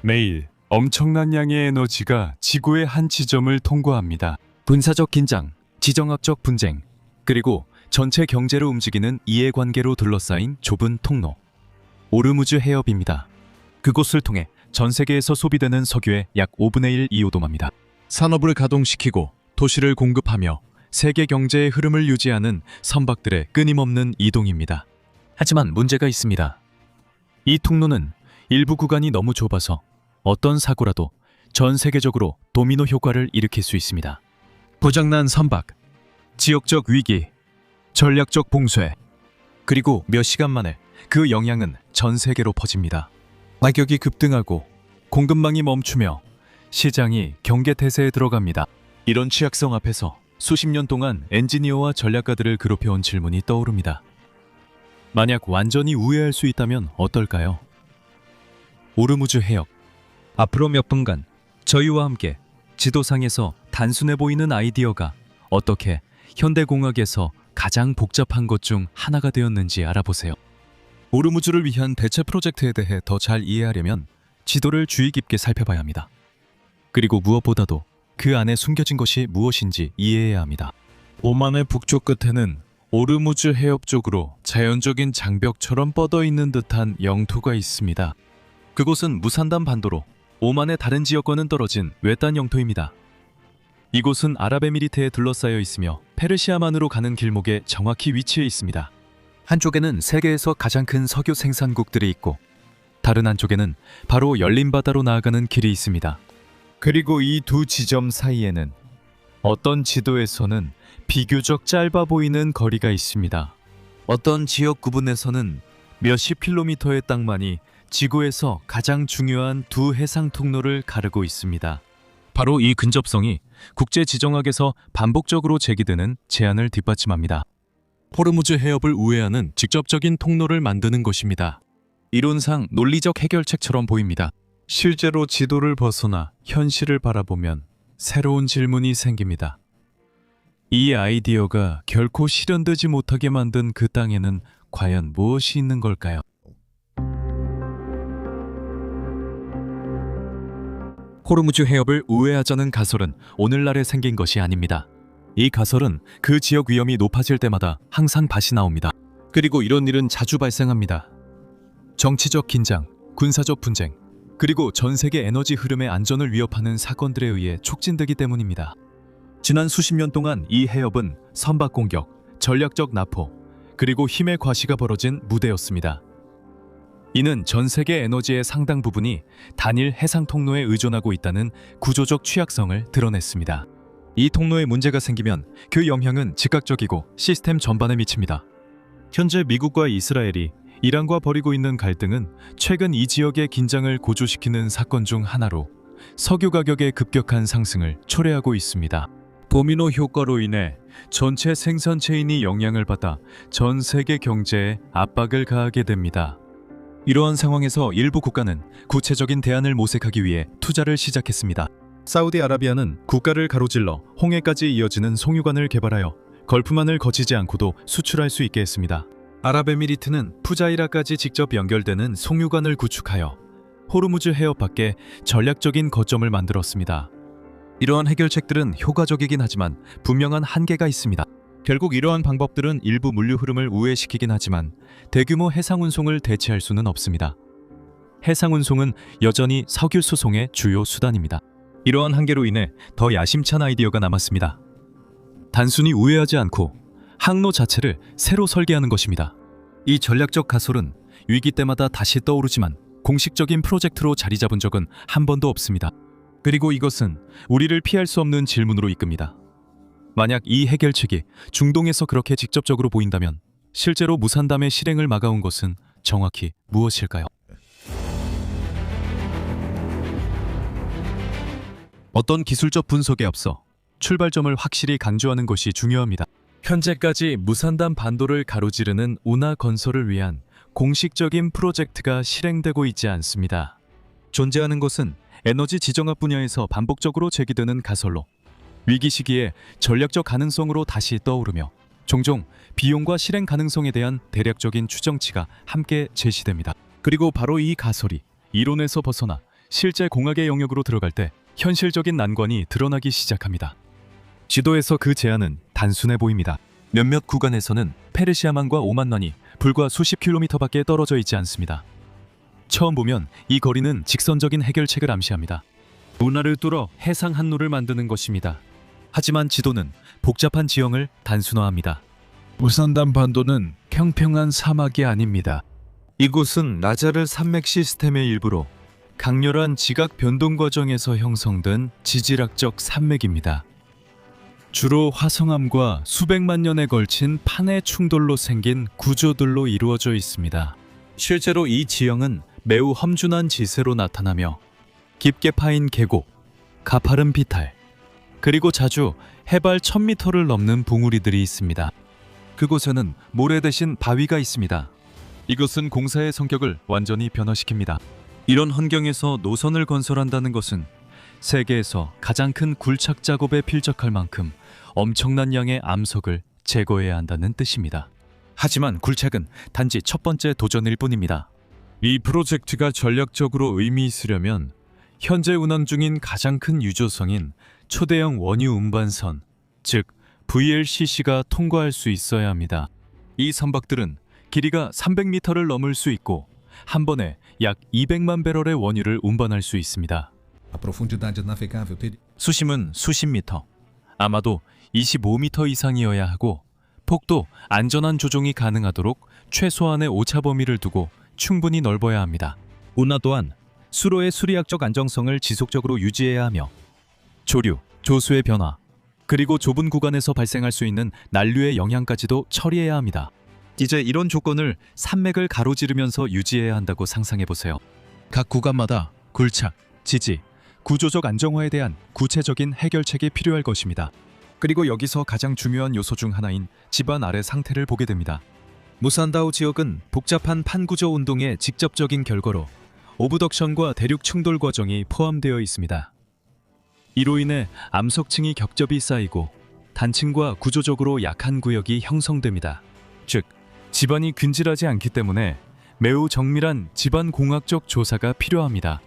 매일 엄청난 양의 에너지가 지구의 한 지점을 통과합니다. 분사적 긴장, 지정학적 분쟁, 그리고 전체 경제를 움직이는 이해관계로 둘러싸인 좁은 통로. 오르무즈 해협입니다. 그곳을 통해 전 세계에서 소비되는 석유의 약 5분의 1 이오도마입니다. 산업을 가동시키고 도시를 공급하며 세계 경제의 흐름을 유지하는 선박들의 끊임없는 이동입니다. 하지만 문제가 있습니다. 이 통로는 일부 구간이 너무 좁아서 어떤 사고라도 전 세계적으로 도미노 효과를 일으킬 수 있습니다. 고장난 선박, 지역적 위기, 전략적 봉쇄, 그리고 몇 시간 만에 그 영향은 전 세계로 퍼집니다. 가격이 급등하고 공급망이 멈추며 시장이 경계태세에 들어갑니다. 이런 취약성 앞에서 수십 년 동안 엔지니어와 전략가들을 괴롭혀온 질문이 떠오릅니다. 만약 완전히 우회할 수 있다면 어떨까요? 오르무즈 해역. 앞으로 몇 분간 저희와 함께 지도상에서 단순해 보이는 아이디어가 어떻게 현대공학에서 가장 복잡한 것 중 하나가 되었는지 알아보세요. 오르무즈를 위한 대체 프로젝트에 대해 더 잘 이해하려면 지도를 주의 깊게 살펴봐야 합니다. 그리고 무엇보다도 그 안에 숨겨진 것이 무엇인지 이해해야 합니다. 오만의 북쪽 끝에는 오르무즈 해협 쪽으로 자연적인 장벽처럼 뻗어 있는 듯한 영토가 있습니다. 그곳은 무산단 반도로 오만의 다른 지역과는 떨어진 외딴 영토입니다. 이곳은 아랍에미리트에 둘러싸여 있으며 페르시아만으로 가는 길목에 정확히 위치해 있습니다. 한쪽에는 세계에서 가장 큰 석유 생산국들이 있고 다른 한쪽에는 바로 열린 바다로 나아가는 길이 있습니다. 그리고 이 두 지점 사이에는 어떤 지도에서는 비교적 짧아 보이는 거리가 있습니다. 어떤 지역 구분에서는 몇십 킬로미터의 땅만이 지구에서 가장 중요한 두 해상 통로를 가르고 있습니다. 바로 이 근접성이 국제지정학에서 반복적으로 제기되는 제안을 뒷받침합니다. 호르무즈 해협을 우회하는 직접적인 통로를 만드는 것입니다. 이론상 논리적 해결책처럼 보입니다. 실제로 지도를 벗어나 현실을 바라보면 새로운 질문이 생깁니다. 이 아이디어가 결코 실현되지 못하게 만든 그 땅에는 과연 무엇이 있는 걸까요? 호르무즈 해협을 우회하자는 가설은 오늘날에 생긴 것이 아닙니다. 이 가설은 그 지역 위험이 높아질 때마다 항상 다시 나옵니다. 그리고 이런 일은 자주 발생합니다. 정치적 긴장, 군사적 분쟁, 그리고 전 세계 에너지 흐름의 안전을 위협하는 사건들에 의해 촉진되기 때문입니다. 지난 수십 년 동안 이 해협은 선박 공격, 전략적 납포, 그리고 힘의 과시가 벌어진 무대였습니다. 이는 전 세계 에너지의 상당 부분이 단일 해상 통로에 의존하고 있다는 구조적 취약성을 드러냈습니다. 이 통로에 문제가 생기면 그 영향은 즉각적이고 시스템 전반에 미칩니다. 현재 미국과 이스라엘이 이란과 벌이고 있는 갈등은 최근 이 지역의 긴장을 고조시키는 사건 중 하나로 석유 가격의 급격한 상승을 초래하고 있습니다. 도미노 효과로 인해 전체 생산 체인이 영향을 받아 전 세계 경제에 압박을 가하게 됩니다. 이러한 상황에서 일부 국가는 구체적인 대안을 모색하기 위해 투자를 시작했습니다. 사우디아라비아는 국가를 가로질러 홍해까지 이어지는 송유관을 개발하여 걸프만을 거치지 않고도 수출할 수 있게 했습니다. 아랍에미리트는 푸자이라까지 직접 연결되는 송유관을 구축하여 호르무즈 해협 밖에 전략적인 거점을 만들었습니다. 이러한 해결책들은 효과적이긴 하지만 분명한 한계가 있습니다. 결국 이러한 방법들은 일부 물류 흐름을 우회시키긴 하지만 대규모 해상 운송을 대체할 수는 없습니다. 해상 운송은 여전히 석유 수송의 주요 수단입니다. 이러한 한계로 인해 더 야심찬 아이디어가 남았습니다. 단순히 우회하지 않고 항로 자체를 새로 설계하는 것입니다. 이 전략적 가설은 위기 때마다 다시 떠오르지만 공식적인 프로젝트로 자리 잡은 적은 한 번도 없습니다. 그리고 이것은 우리를 피할 수 없는 질문으로 이끕니다. 만약 이 해결책이 중동에서 그렇게 직접적으로 보인다면 실제로 무산담의 실행을 막아온 것은 정확히 무엇일까요? 어떤 기술적 분석에 앞서 출발점을 확실히 강조하는 것이 중요합니다. 현재까지 무산담 반도를 가로지르는 운하 건설을 위한 공식적인 프로젝트가 실행되고 있지 않습니다. 존재하는 것은 에너지 지정학 분야에서 반복적으로 제기되는 가설로 위기 시기에 전략적 가능성으로 다시 떠오르며 종종 비용과 실행 가능성에 대한 대략적인 추정치가 함께 제시됩니다. 그리고 바로 이 가설이 이론에서 벗어나 실제 공학의 영역으로 들어갈 때 현실적인 난관이 드러나기 시작합니다. 지도에서 그 제한은 단순해 보입니다. 몇몇 구간에서는 페르시아만과 오만만이 불과 수십 킬로미터밖에 떨어져 있지 않습니다. 처음 보면 이 거리는 직선적인 해결책을 암시합니다. 운하를 뚫어 해상 항로를 만드는 것입니다. 하지만 지도는 복잡한 지형을 단순화합니다. 무산단 반도는 평평한 사막이 아닙니다. 이곳은 라자르 산맥 시스템의 일부로 강렬한 지각 변동 과정에서 형성된 지질학적 산맥입니다. 주로 화성암과 수백만 년에 걸친 판의 충돌로 생긴 구조들로 이루어져 있습니다. 실제로 이 지형은 매우 험준한 지세로 나타나며 깊게 파인 계곡, 가파른 비탈, 그리고 자주 해발 1000m를 넘는 봉우리들이 있습니다. 그곳에는 모래 대신 바위가 있습니다. 이것은 공사의 성격을 완전히 변화시킵니다. 이런 환경에서 노선을 건설한다는 것은 세계에서 가장 큰 굴착 작업에 필적할 만큼 엄청난 양의 암석을 제거해야 한다는 뜻입니다. 하지만 굴착은 단지 첫 번째 도전일 뿐입니다. 이 프로젝트가 전략적으로 의미 있으려면 현재 운항 중인 가장 큰 유조성인 초대형 원유 운반선, 즉 VLCC가 통과할 수 있어야 합니다. 이 선박들은 길이가 300m를 넘을 수 있고 한 번에 약 200만 배럴의 원유를 운반할 수 있습니다. A profundidade navegável teria 수심은 수십 미터, 아마도 25m 이상이어야 하고 폭도 안전한 조종이 가능하도록 최소한의 오차 범위를 두고 충분히 넓어야 합니다. 운하 또한 수로의 수리학적 안정성을 지속적으로 유지해야 하며 조류, 조수의 변화, 그리고 좁은 구간에서 발생할 수 있는 난류의 영향까지도 처리해야 합니다. 이제 이런 조건을 산맥을 가로지르면서 유지해야 한다고 상상해보세요. 각 구간마다 굴착, 지지, 구조적 안정화에 대한 구체적인 해결책이 필요할 것입니다. 그리고 여기서 가장 중요한 요소 중 하나인 지반 아래 상태를 보게 됩니다. 무산다오 지역은 복잡한 판구조 운동의 직접적인 결과로 오브덕션과 대륙 충돌 과정이 포함되어 있습니다. 이로 인해 암석층이 겹겹이 쌓이고 단층과 구조적으로 약한 구역이 형성됩니다. 즉, 지반이 균질하지 않기 때문에 매우 정밀한 지반 공학적 조사가 필요합니다.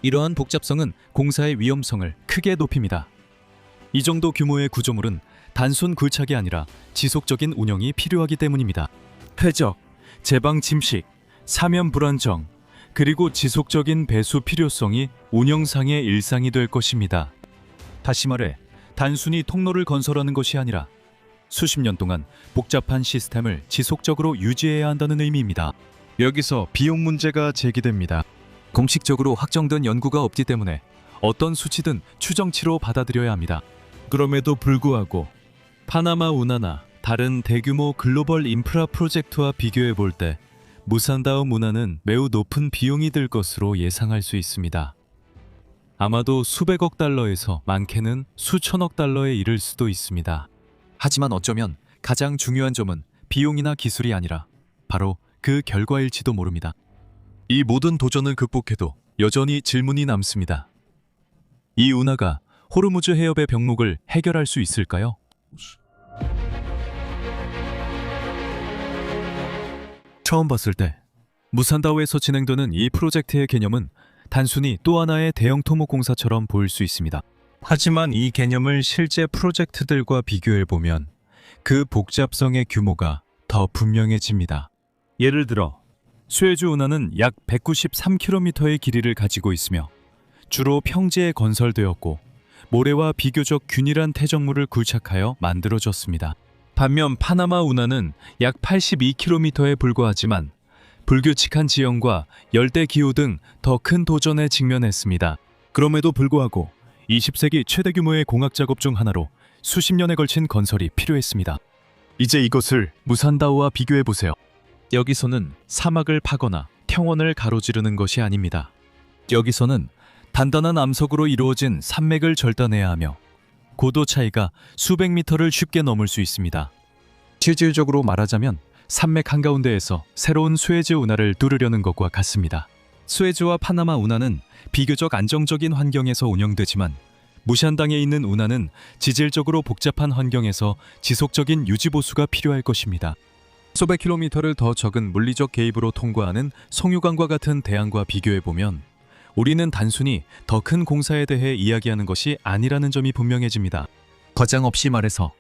이러한 복잡성은 공사의 위험성을 크게 높입니다. 이 정도 규모의 구조물은 단순 굴착이 아니라 지속적인 운영이 필요하기 때문입니다. 폐적, 제방 침식, 사면 불안정, 그리고 지속적인 배수 필요성이 운영상의 일상이 될 것입니다. 다시 말해, 단순히 통로를 건설하는 것이 아니라 수십 년 동안 복잡한 시스템을 지속적으로 유지해야 한다는 의미입니다. 여기서 비용 문제가 제기됩니다. 공식적으로 확정된 연구가 없기 때문에 어떤 수치든 추정치로 받아들여야 합니다. 그럼에도 불구하고 파나마 운하나 다른 대규모 글로벌 인프라 프로젝트와 비교해 볼 때 무산다오 운하는 매우 높은 비용이 들 것으로 예상할 수 있습니다. 아마도 수백억 달러에서 많게는 수천억 달러에 이를 수도 있습니다. 하지만 어쩌면 가장 중요한 점은 비용이나 기술이 아니라 바로 그 결과일지도 모릅니다. 이 모든 도전을 극복해도 여전히 질문이 남습니다. 이 운하가 호르무즈 해협의 병목을 해결할 수 있을까요? 처음 봤을 때 무산다오에서 진행되는 이 프로젝트의 개념은 단순히 또 하나의 대형 토목 공사처럼 보일 수 있습니다. 하지만 이 개념을 실제 프로젝트들과 비교해보면 그 복잡성의 규모가 더 분명해집니다. 예를 들어 수에즈 운하는 약 193km의 길이를 가지고 있으며 주로 평지에 건설되었고 모래와 비교적 균일한 태적물을 굴착하여 만들어졌습니다. 반면 파나마 운하는 약 82km에 불과하지만 불규칙한 지형과 열대 기후 등 더 큰 도전에 직면했습니다. 그럼에도 불구하고 20세기 최대 규모의 공학 작업 중 하나로 수십 년에 걸친 건설이 필요했습니다. 이제 이것을 무산다오와 비교해 보세요. 여기서는 사막을 파거나 평원을 가로지르는 것이 아닙니다. 여기서는 단단한 암석으로 이루어진 산맥을 절단해야 하며 고도 차이가 수백 미터를 쉽게 넘을 수 있습니다. 실질적으로 말하자면 산맥 한가운데에서 새로운 수에즈 운하를 뚫으려는 것과 같습니다. 수에즈와 파나마 운하는 비교적 안정적인 환경에서 운영되지만 무샨당에 있는 운하는 지질적으로 복잡한 환경에서 지속적인 유지보수가 필요할 것입니다. 수백 킬로미터를 더 적은 물리적 개입으로 통과하는 송유강과 같은 대양과 비교해보면 우리는 단순히 더 큰 공사에 대해 이야기하는 것이 아니라는 점이 분명해집니다. 과장 없이 말해서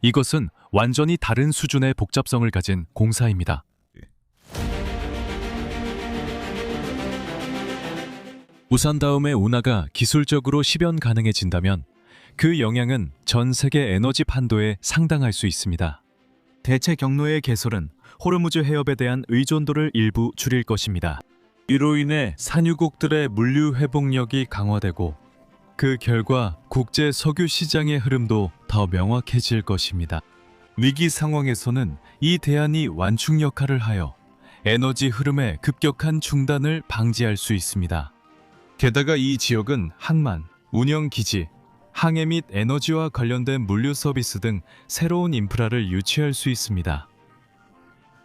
이것은 완전히 다른 수준의 복잡성을 가진 공사입니다. 우산 다음에 운하가 기술적으로 실현 가능해진다면 그 영향은 전 세계 에너지 판도에 상당할 수 있습니다. 대체 경로의 개설은 호르무즈 해협에 대한 의존도를 일부 줄일 것입니다. 이로 인해 산유국들의 물류 회복력이 강화되고 그 결과 국제 석유 시장의 흐름도 더 명확해질 것입니다. 위기 상황에서는 이 대안이 완충 역할을 하여 에너지 흐름의 급격한 중단을 방지할 수 있습니다. 게다가 이 지역은 항만, 운영기지, 항해 및 에너지와 관련된 물류 서비스 등 새로운 인프라를 유치할 수 있습니다.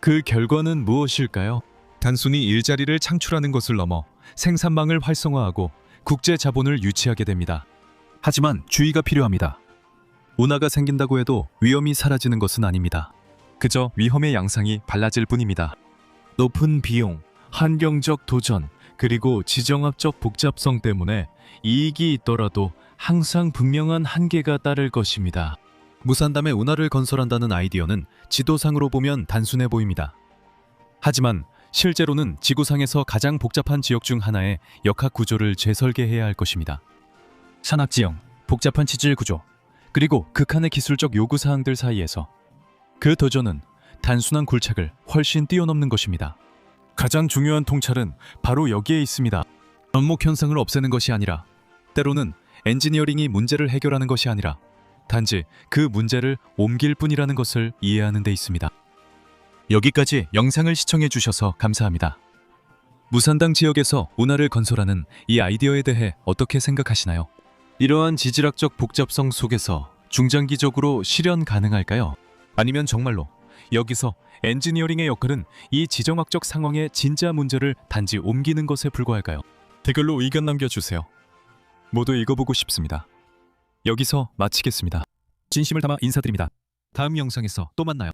그 결과는 무엇일까요? 단순히 일자리를 창출하는 것을 넘어 생산망을 활성화하고 국제 자본을 유치하게 됩니다. 하지만 주의가 필요합니다. 운하가 생긴다고 해도 위험이 사라지는 것은 아닙니다. 그저 위험의 양상이 달라질 뿐입니다. 높은 비용, 환경적 도전, 그리고 지정학적 복잡성 때문에 이익이 있더라도 항상 분명한 한계가 따를 것입니다. 무산담에 운하를 건설한다는 아이디어는 지도상으로 보면 단순해 보입니다. 하지만 실제로는 지구상에서 가장 복잡한 지역 중 하나의 역학 구조를 재설계해야 할 것입니다. 산악지형, 복잡한 지질 구조, 그리고 극한의 기술적 요구사항들 사이에서 그 도전은 단순한 굴착을 훨씬 뛰어넘는 것입니다. 가장 중요한 통찰은 바로 여기에 있습니다. 전목 현상을 없애는 것이 아니라, 때로는 엔지니어링이 문제를 해결하는 것이 아니라 단지 그 문제를 옮길 뿐이라는 것을 이해하는 데 있습니다. 여기까지 영상을 시청해 주셔서 감사합니다. 무산당 지역에서 운하를 건설하는 이 아이디어에 대해 어떻게 생각하시나요? 이러한 지질학적 복잡성 속에서 중장기적으로 실현 가능할까요? 아니면 정말로 여기서 엔지니어링의 역할은 이 지정학적 상황의 진짜 문제를 단지 옮기는 것에 불과할까요? 댓글로 의견 남겨주세요. 모두 읽어보고 싶습니다. 여기서 마치겠습니다. 진심을 담아 인사드립니다. 다음 영상에서 또 만나요.